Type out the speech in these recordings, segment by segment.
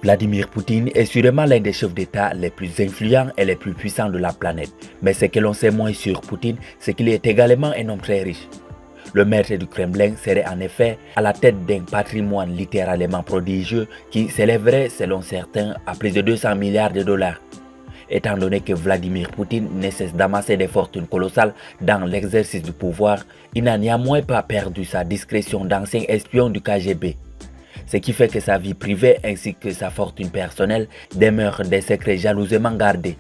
Vladimir Poutine est sûrement l'un des chefs d'État les plus influents et les plus puissants de la planète. Mais ce que l'on sait moins sur Poutine, c'est qu'il est également un homme très riche. Le maître du Kremlin serait en effet à la tête d'un patrimoine littéralement prodigieux qui s'élèverait selon certains à plus de 200 milliards de dollars. Étant donné que Vladimir Poutine ne cesse d'amasser des fortunes colossales dans l'exercice du pouvoir, il n'a néanmoins pas perdu sa discrétion d'ancien espion du KGB. Ce qui fait que sa vie privée ainsi que sa fortune personnelle demeurent des secrets jalousement gardés.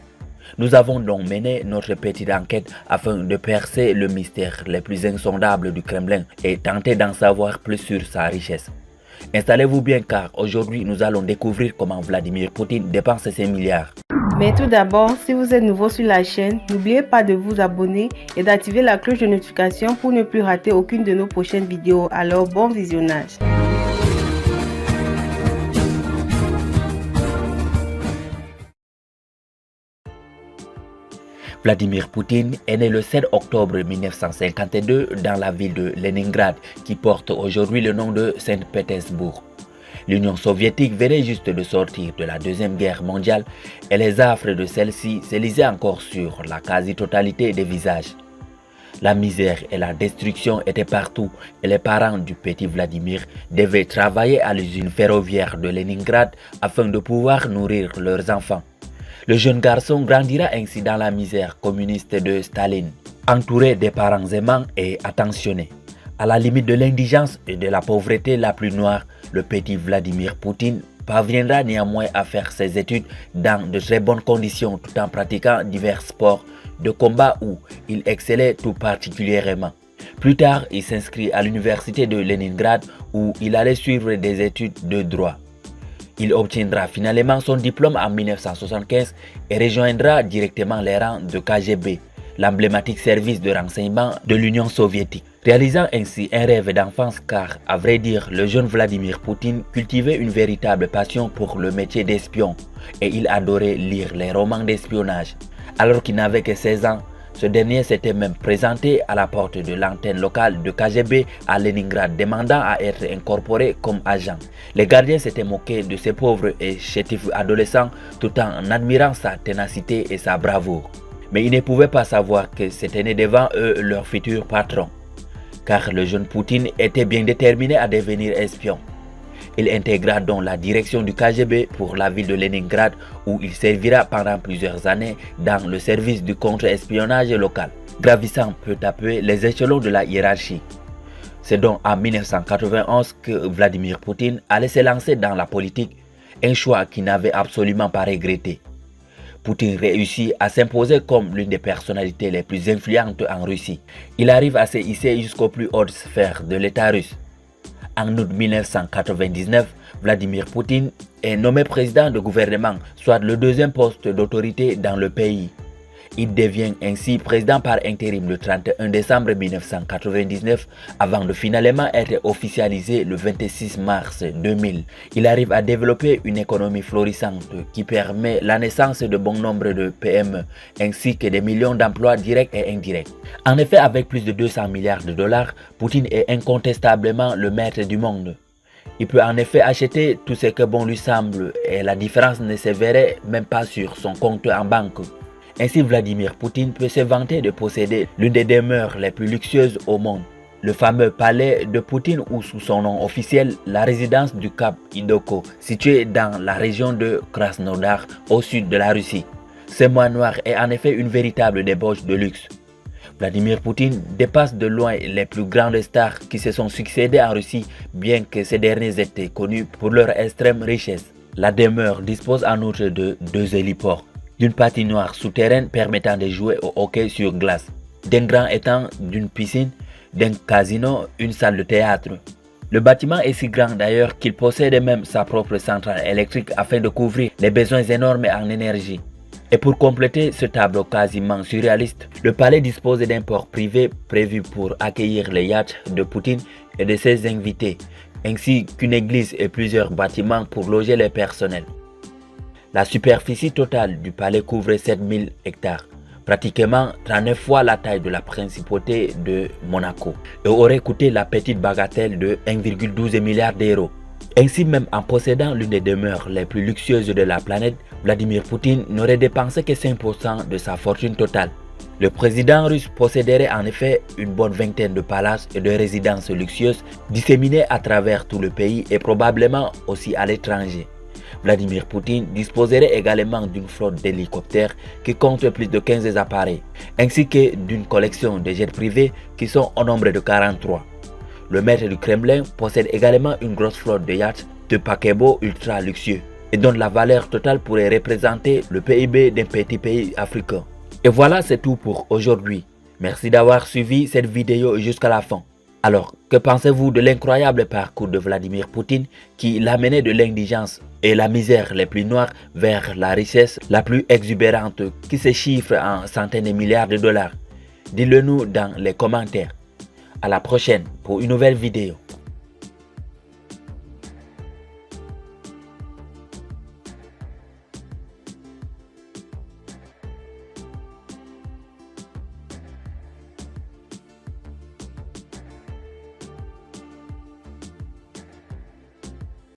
Nous avons donc mené notre petite enquête afin de percer le mystère le plus insondable du Kremlin et tenter d'en savoir plus sur sa richesse. Installez-vous bien car aujourd'hui nous allons découvrir comment Vladimir Poutine dépense ses milliards. Mais tout d'abord, si vous êtes nouveau sur la chaîne, n'oubliez pas de vous abonner et d'activer la cloche de notification pour ne plus rater aucune de nos prochaines vidéos. Alors bon visionnage. Vladimir Poutine est né le 7 octobre 1952 dans la ville de Leningrad qui porte aujourd'hui le nom de Saint-Pétersbourg. L'Union soviétique venait juste de sortir de la Deuxième Guerre mondiale et les affres de celle-ci se lisaient encore sur la quasi-totalité des visages. La misère et la destruction étaient partout et les parents du petit Vladimir devaient travailler à l'usine ferroviaire de Leningrad afin de pouvoir nourrir leurs enfants. Le jeune garçon grandira ainsi dans la misère communiste de Staline, entouré des parents aimants et attentionnés. À la limite de l'indigence et de la pauvreté la plus noire, le petit Vladimir Poutine parviendra néanmoins à faire ses études dans de très bonnes conditions tout en pratiquant divers sports de combat où il excellait tout particulièrement. Plus tard, il s'inscrit à l'université de Leningrad où il allait suivre des études de droit. Il obtiendra finalement son diplôme en 1975 et rejoindra directement les rangs de KGB, l'emblématique service de renseignement de l'Union soviétique, réalisant ainsi un rêve d'enfance car, à vrai dire, le jeune Vladimir Poutine cultivait une véritable passion pour le métier d'espion et il adorait lire les romans d'espionnage. Alors qu'il n'avait que 16 ans, ce dernier s'était même présenté à la porte de l'antenne locale de KGB à Leningrad demandant à être incorporé comme agent. Les gardiens s'étaient moqués de ces pauvres et chétifs adolescents tout en admirant sa ténacité et sa bravoure. Mais ils ne pouvaient pas savoir que c'était né devant eux leur futur patron. Car le jeune Poutine était bien déterminé à devenir espion. Il intégra donc la direction du KGB pour la ville de Leningrad où il servira pendant plusieurs années dans le service du contre-espionnage local, gravissant peu à peu les échelons de la hiérarchie. C'est donc en 1991 que Vladimir Poutine allait se lancer dans la politique, un choix qu'il n'avait absolument pas regretté. Poutine réussit à s'imposer comme l'une des personnalités les plus influentes en Russie. Il arrive à se hisser jusqu'aux plus hautes sphères de l'État russe. En août 1999, Vladimir Poutine est nommé président de gouvernement, soit le deuxième poste d'autorité dans le pays. Il devient ainsi président par intérim le 31 décembre 1999 avant de finalement être officialisé le 26 mars 2000. Il arrive à développer une économie florissante qui permet la naissance de bon nombre de PME ainsi que des millions d'emplois directs et indirects. En effet, avec plus de 200 milliards de dollars, Poutine est incontestablement le maître du monde. Il peut en effet acheter tout ce que bon lui semble et la différence ne se verrait même pas sur son compte en banque. Ainsi, Vladimir Poutine peut se vanter de posséder l'une des demeures les plus luxueuses au monde, le fameux palais de Poutine ou sous son nom officiel, la résidence du Cap Idoko, située dans la région de Krasnodar au sud de la Russie. Ce manoir est en effet une véritable débauche de luxe. Vladimir Poutine dépasse de loin les plus grandes stars qui se sont succédées en Russie, bien que ces derniers étaient connus pour leur extrême richesse. La demeure dispose en outre de 2 héliports, d'une patinoire souterraine permettant de jouer au hockey sur glace, d'un grand étang, d'une piscine, d'un casino, une salle de théâtre. Le bâtiment est si grand d'ailleurs qu'il possède même sa propre centrale électrique afin de couvrir les besoins énormes en énergie. Et pour compléter ce tableau quasiment surréaliste, le palais dispose d'un port privé prévu pour accueillir les yachts de Poutine et de ses invités, ainsi qu'une église et plusieurs bâtiments pour loger les personnels. La superficie totale du palais couvre 7000 hectares, pratiquement 39 fois la taille de la principauté de Monaco, et aurait coûté la petite bagatelle de 1,12 milliard d'euros. Ainsi, même en possédant l'une des demeures les plus luxueuses de la planète, Vladimir Poutine n'aurait dépensé que 5% de sa fortune totale. Le président russe posséderait en effet une bonne vingtaine de palaces et de résidences luxueuses disséminées à travers tout le pays et probablement aussi à l'étranger. Vladimir Poutine disposerait également d'une flotte d'hélicoptères qui compte plus de 15 appareils, ainsi que d'une collection de jets privés qui sont au nombre de 43. Le maître du Kremlin possède également une grosse flotte de yachts de paquebots ultra luxueux et dont la valeur totale pourrait représenter le PIB d'un petit pays africain. Et voilà, c'est tout pour aujourd'hui. Merci d'avoir suivi cette vidéo jusqu'à la fin. Alors, que pensez-vous de l'incroyable parcours de Vladimir Poutine qui l'a mené de l'indigence et la misère les plus noires vers la richesse la plus exubérante qui se chiffre en centaines de milliards de dollars? Dites-le nous dans les commentaires. À la prochaine pour une nouvelle vidéo.